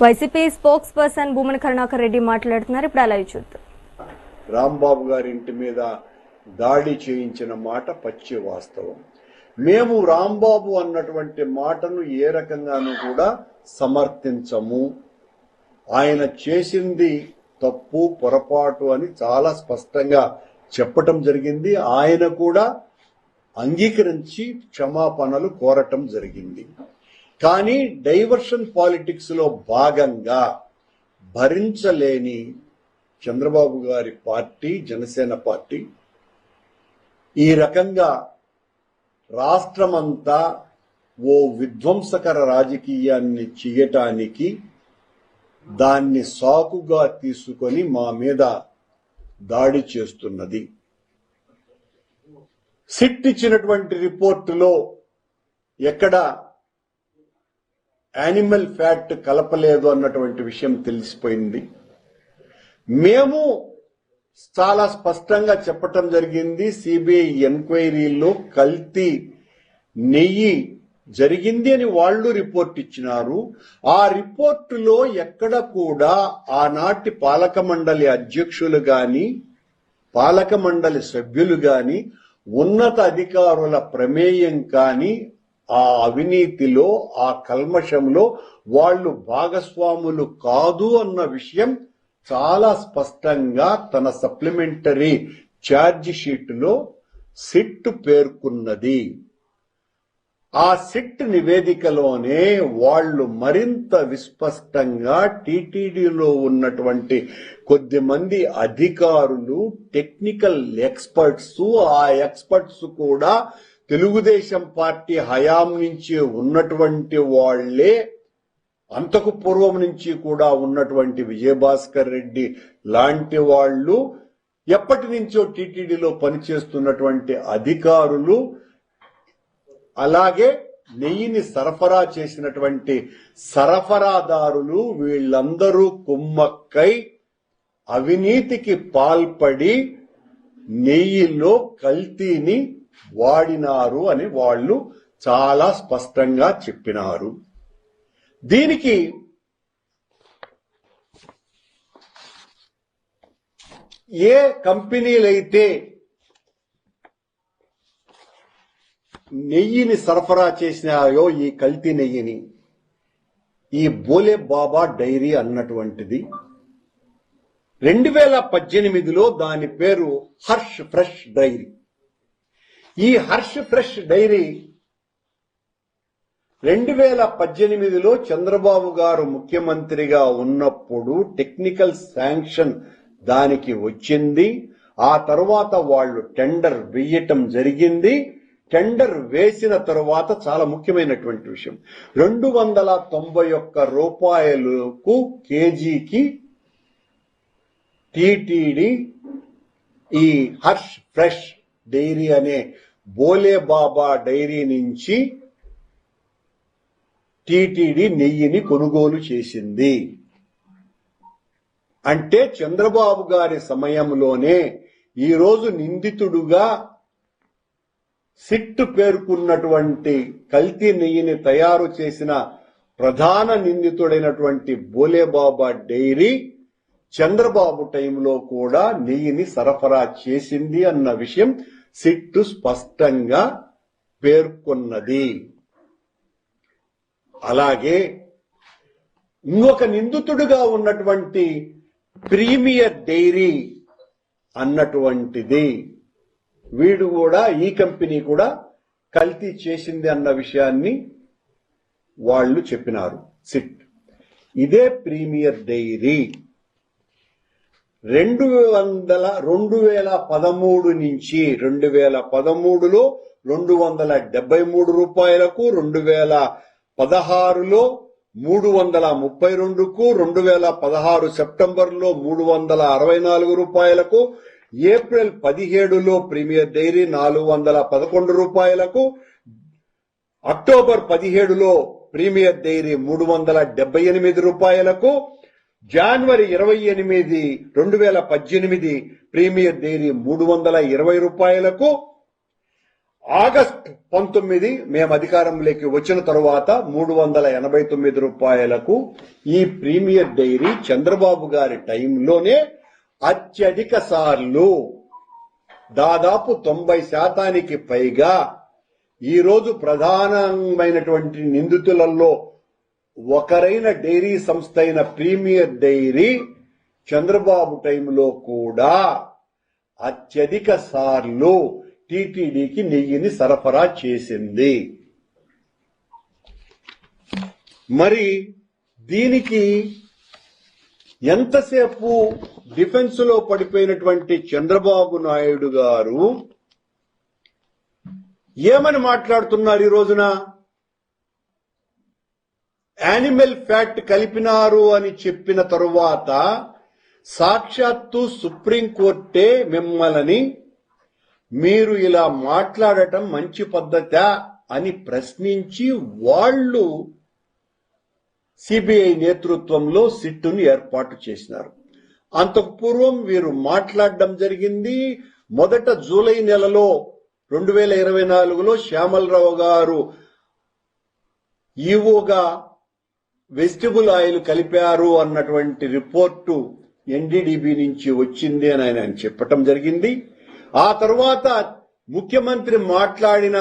YCP spokes person Bhumana Karunakar Reddy మాట్లాడుతున్నారు. ఇప్పుడు అలా చూద్దాం. రాంబాబు గారి ఇంటి మీద దాడి చేయించిన మాట పచ్చి వాస్తవం. మేము రాంబాబు అన్నటువంటి మాటను ఏ రకంగానూ కూడా సమర్థించము. ఆయన చేసింది తప్పు పొరపాటు అని చాలా స్పష్టంగా చెప్పటం జరిగింది. ఆయన కూడా అంగీకరించి క్షమాపణలు కోరటం జరిగింది. కానీ డైవర్షన్ పాలిటిక్స్ లో భాగంగా భరించలేని చంద్రబాబు గారి పార్టీ జనసేన పార్టీ ఈ రకంగా రాష్ట్రమంతా ఓ విధ్వంసకర రాజకీయాన్ని చేయటానికి దాన్ని సాకుగా తీసుకొని మా మీద దాడి చేస్తున్నది. సిట్ ఇచ్చినటువంటి రిపోర్టులో ఎక్కడ యానిమల్ ఫ్యాట్ కలపలేదు అన్నటువంటి విషయం తెలిసిపోయింది. మేము చాలా స్పష్టంగా చెప్పటం జరిగింది. సిబిఐ ఎంక్వైరీలో కల్తీ నెయ్యి జరిగింది అని వాళ్ళు రిపోర్ట్ ఇచ్చినారు. ఆ రిపోర్టులో ఎక్కడ కూడా ఆనాటి పాలక మండలి అధ్యక్షులు గాని పాలక మండలి సభ్యులు గాని ఉన్నత అధికారుల ప్రమేయం కానీ ఆ అవినీతిలో ఆ కల్మషంలో వాళ్ళు భాగస్వాములు కాదు అన్న విషయం చాలా స్పష్టంగా తన సప్లిమెంటరీ ఛార్జ్ షీట్ లో సిట్ పేర్కొన్నది. ఆ సిట్ నివేదికలోనే వాళ్ళు మరింత విస్పష్టంగా టీటీడీలో ఉన్నటువంటి కొద్దిమంది అధికారులు టెక్నికల్ ఎక్స్పర్ట్స్, ఆ ఎక్స్పర్ట్స్ కూడా తెలుగుదేశం పార్టీ హయాం నుంచి ఉన్నటువంటి వాళ్లే, అంతకు పూర్వం నుంచి కూడా ఉన్నటువంటి విజయభాస్కర్ రెడ్డి లాంటి వాళ్ళు, ఎప్పటి నుంచో టీటీడీలో పనిచేస్తున్నటువంటి అధికారులు, అలాగే నెయ్యిని సరఫరా చేసినటువంటి సరఫరాదారులు వీళ్ళందరూ కుమ్మక్కై అవినీతికి పాల్పడి నెయ్యిలో కల్తీని వాడినారు అని వాళ్ళు చాలా స్పష్టంగా చెప్పినారు. దీనికి ఏ కంపెనీలైతే నెయ్యిని సరఫరా చేసినాయో ఈ కల్తీ నెయ్యిని, ఈ బోలే బాబా డైరీ అన్నటువంటిది 2018లో దాని పేరు హర్ష్ ఫ్రెష్ డైరీ. ఈ హర్ష్ ఫ్రెష్ డైరీ 2018లో చంద్రబాబు గారు ముఖ్యమంత్రిగా ఉన్నప్పుడు టెక్నికల్ శాంక్షన్ దానికి వచ్చింది. ఆ తర్వాత వాళ్ళు టెండర్ వేయటం జరిగింది. టెండర్ వేసిన తరువాత చాలా ముఖ్యమైనటువంటి విషయం, 291 రూపాయలకు కేజీకి టీటీడీ ఈ హర్ష్ ఫ్రెష్ డైరీ అనే బోలే బాబా డైరీ నుంచి టీటీడీ నెయ్యిని కొనుగోలు చేసింది. అంటే చంద్రబాబు గారి సమయంలోనే ఈరోజు నిందితుడుగా సిట్ పేర్కొన్నటువంటి కల్తీ నెయ్యిని తయారు చేసిన ప్రధాన నిందితుడైనటువంటి బోలేబాబా డైరీ చంద్రబాబు టైంలో కూడా నెయ్యిని సరఫరా చేసింది అన్న విషయం సిట్ స్పష్టంగా పేర్కొన్నది. అలాగే ఇంకొక నిందితుడుగా ఉన్నటువంటి ప్రీమియర్ డైరీ అన్నటువంటిది, వీడు కూడా ఈ కంపెనీ కూడా కల్తీ చేసింది అన్న విషయాన్ని వాళ్ళు చెప్పినారు సిట్. ఇదే ప్రీమియర్ డైరీ 2013 నుంచి 2013లో 273 రూపాయలకు, 2016లో 332కు, 2016 సెప్టెంబర్లో 364 రూపాయలకు, ఏప్రిల్ 17లో ప్రీమియర్ డైరీ 411 రూపాయలకు, అక్టోబర్ 17లో ప్రీమియర్ డైరీ 378 రూపాయలకు, జనవరి 28, 2018 ప్రీమియర్ డైరీ 320 రూపాయలకు, ఆగస్టు 19 మేము అధికారంలోకి వచ్చిన తరువాత 389 రూపాయలకు ఈ ప్రీమియర్ డైరీ చంద్రబాబు గారి టైంలోనే అత్యధిక సార్లు దాదాపు 90% పైగా ఈ రోజు ప్రధానమైనటువంటి నిందితులలో ఒకరైన డైరీ సంస్థ అయిన ప్రీమియర్ డైరీ చంద్రబాబు టైంలో కూడా అత్యధిక సార్లు టీటీడీకి నెయ్యిని సరఫరా చేసింది. మరి దీనికి ఎంతసేపు డిఫెన్స్ లో పడిపోయినటువంటి చంద్రబాబు నాయుడు గారు ఏమని మాట్లాడుతున్నారు ఈ రోజున? యానిమల్ ఫ్యాట్ కలిపినారు అని చెప్పిన తరువాత సాక్షాత్తు సుప్రీంకోర్టే మిమ్మల్ని మీరు ఇలా మాట్లాడటం మంచి పద్ధతా అని ప్రశ్నించి వాళ్ళు సిబిఐ నేతృత్వంలో సిట్టును ఏర్పాటు చేసినారు. అంతకు పూర్వం వీరు మాట్లాడడం జరిగింది. మొదట జూలై నెలలో 2024లో శ్యామలరావు గారు ఈవోగా వెజిటబుల్ ఆయిల్ కలిపారు అన్నటువంటి రిపోర్టు ఎన్డీడీబీ నుంచి వచ్చింది అని ఆయన చెప్పటం జరిగింది. ఆ తర్వాత ముఖ్యమంత్రి మాట్లాడిన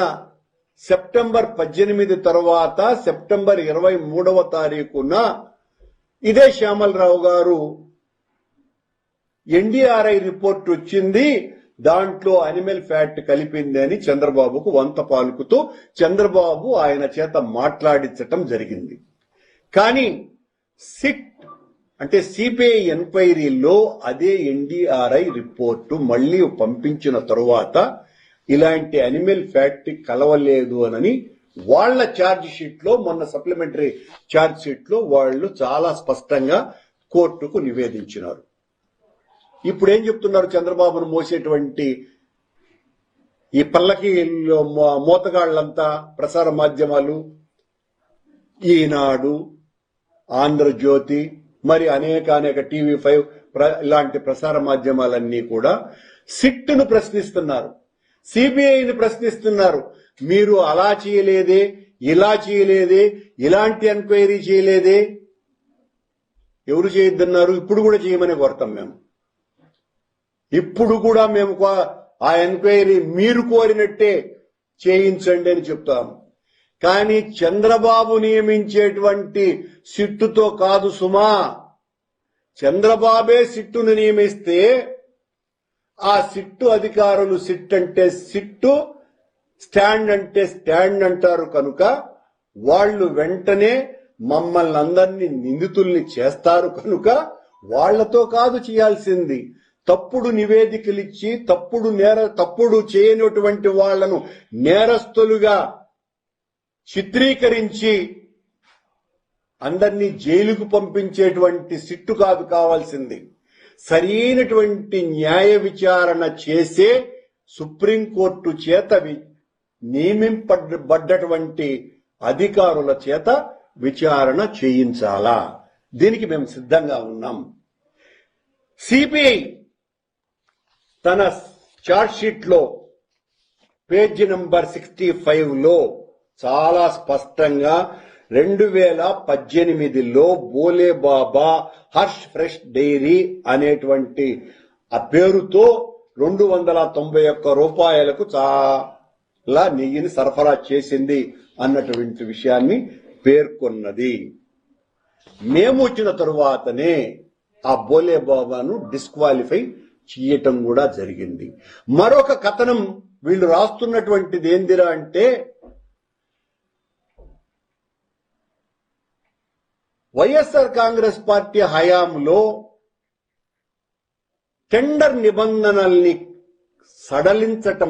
సెప్టెంబర్ 18 తర్వాత సెప్టెంబర్ 23వ తారీఖున ఇదే శ్యామలరావు గారు ఎన్డీఆర్ఐ రిపోర్ట్ వచ్చింది, దాంట్లో అనిమల్ ఫ్యాట్ కలిపింది అని చంద్రబాబుకు వంత పాలుకుతూ చంద్రబాబు ఆయన చేత మాట్లాడించటం జరిగింది. కానీ సిట్ అంటే సిబిఐ ఎంక్వైరీలో అదే ఎన్డీఆర్ఐ రిపోర్టు మళ్లీ పంపించిన తరువాత ఇలాంటి అనిమల్ ఫ్యాట్ కలవలేదు అని వాళ్ల ఛార్జ్ షీట్ లో, మొన్న సప్లిమెంటరీ ఛార్జ్ షీట్ లో వాళ్ళు చాలా స్పష్టంగా కోర్టుకు నివేదించినారు. ఇప్పుడు ఏం చెప్తున్నారు? చంద్రబాబును మోసేటువంటి ఈ పల్లకి మోతగాళ్లంతా ప్రసార మాధ్యమాలు, ఈనాడు, ఆంధ్రజ్యోతి, మరి అనేక టీవీ5 ఇలాంటి ప్రసార మాధ్యమాలన్నీ కూడా సిట్ను ప్రశ్నిస్తున్నారు, సిబిఐని ప్రశ్నిస్తున్నారు. మీరు అలా చేయలేదే, ఇలా చేయలేదే, ఇలాంటి ఎంక్వైరీ చేయలేదే. ఎవరు చేయొద్దన్నారు? ఇప్పుడు కూడా చేయమని కోరతాం మేము. ఇప్పుడు కూడా మేము ఆ ఎంక్వైరీ మీరు కోరినట్టే చేయించండి అని చెప్తాం. కానీ చంద్రబాబు నియమించేటువంటి సిట్టుతో కాదు సుమా. చంద్రబాబే సిట్టును నియమిస్తే ఆ సిట్టు అధికారులు సిట్ అంటే సిట్టు, స్టాండ్ అంటే స్టాండ్ అంటారు కనుక వాళ్ళు వెంటనే మమ్మల్ని అందరినీ నిందితుల్ని చేస్తారు కనుక వాళ్లతో కాదు చేయాల్సింది. తప్పుడు నివేదికలిచ్చి తప్పుడు చేయనటువంటి వాళ్లను నేరస్తులుగా చిత్రీకరించి అందరినీ జైలుకు పంపించేటువంటి సిట్టు కాదు కావాల్సింది. సరైనటువంటి న్యాయ విచారణ చేసే సుప్రీంకోర్టు చేత నియమింపబడ్డటువంటి అధికారుల చేత విచారణ చేయించాలా? దీనికి మేము సిద్ధంగా ఉన్నాం. సిబిఐ తన ఛార్జ్ షీట్ లో పేజీ నంబర్ 65లో చాలా స్పష్టంగా 2018లో బోలే బాబా హర్ష్ ఫ్రెష్ డైరీ అనేటువంటి ఆ పేరుతో 291 రూపాయలకు చాలా నెయ్యిని సరఫరా చేసింది అన్నటువంటి విషయాన్ని పేర్కొన్నది. మేము వచ్చిన తరువాతనే ఆ బోలే బాబాను డిస్క్వాలిఫై చేయటం కూడా జరిగింది. మరొక కథనం వీళ్ళు రాస్తున్నటువంటిది ఏందిరా అంటే, వైఎస్ఆర్ కాంగ్రెస్ పార్టీ హయాంలో టెండర్ నిబంధనల్ని సడలించటం